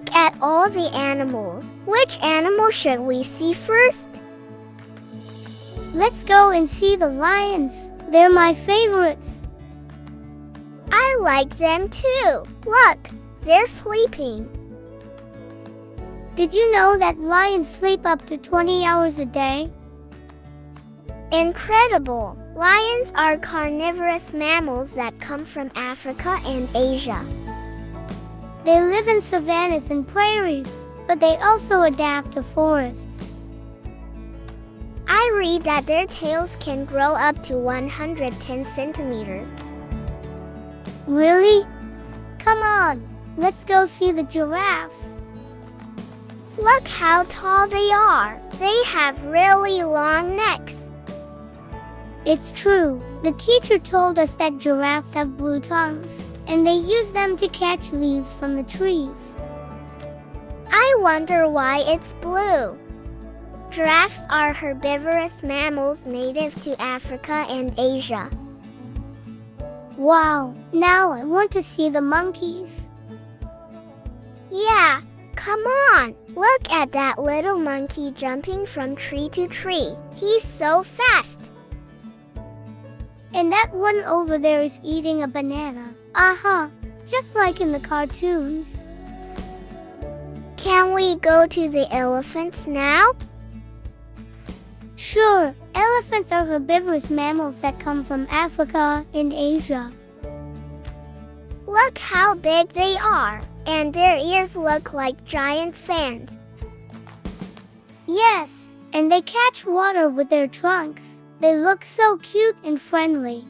Look at all the animals. Which animal should we see first? Let's go and see the lions. They're my favorites. I like them too. Look, they're sleeping. Did you know that lions sleep up to 20 hours a day? Incredible! Lions are carnivorous mammals that come from Africa and Asia. They live in savannas and prairies, but they also adapt to forests. I read that their tails can grow up to 110 centimeters. Really? Come on, let's go see the giraffes. Look how tall they are. They have really long necks. It's true. The teacher told us that giraffes have blue tongues, and they use them to catch leaves from the trees. I wonder why it's blue. Giraffes are herbivorous mammals native to Africa and Asia. Wow, now I want to see the monkeys. Yeah, come on. Look at that little monkey jumping from tree to tree. He's so fast. And that one over there is eating a banana. Just like in the cartoons. Can we go to the elephants now? Sure, elephants are herbivorous mammals that come from Africa and Asia. Look how big they are, and their ears look like giant fans. Yes, and they catch water with their trunks. They look so cute and friendly.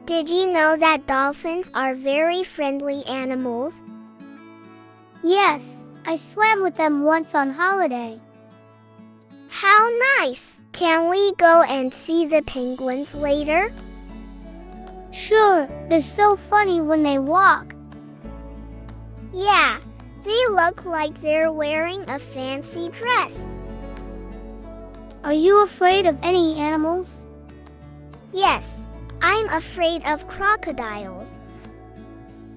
Did you know that dolphins are very friendly animals? Yes, I swam with them once on holiday. How nice! Can we go and see the penguins later? Sure, they're so funny when they walk. Yeah, they look like they're wearing a fancy dress. Are you afraid of any animals? Yes, I'm afraid of crocodiles.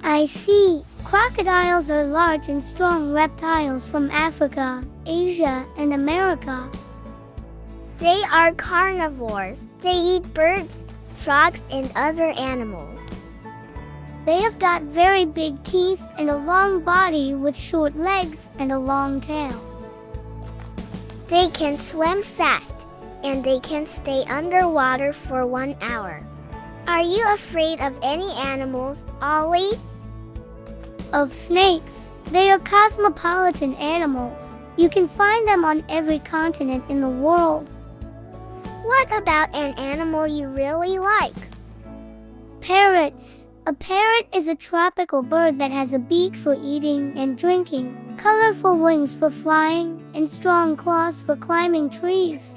I see. Crocodiles are large and strong reptiles from Africa, Asia, and America. They are carnivores. They eat birds, frogs, and other animals. They have got very big teeth and a long body with short legs and a long tail. They can swim fast, and they can stay underwater for 1 hour. Are you afraid of any animals, Ollie? Of snakes. They are cosmopolitan animals. You can find them on every continent in the world. What about an animal you really like? Parrots. A parrot is a tropical bird that has a beak for eating and drinking, colorful wings for flying, and strong claws for climbing trees.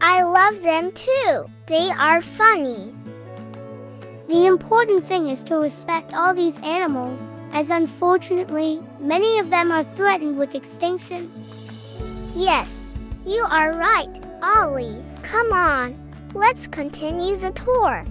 I love them too. They are funny. The important thing is to respect all these animals, as unfortunately, many of them are threatened with extinction. Yes, you are right, Ollie. Come on, let's continue the tour.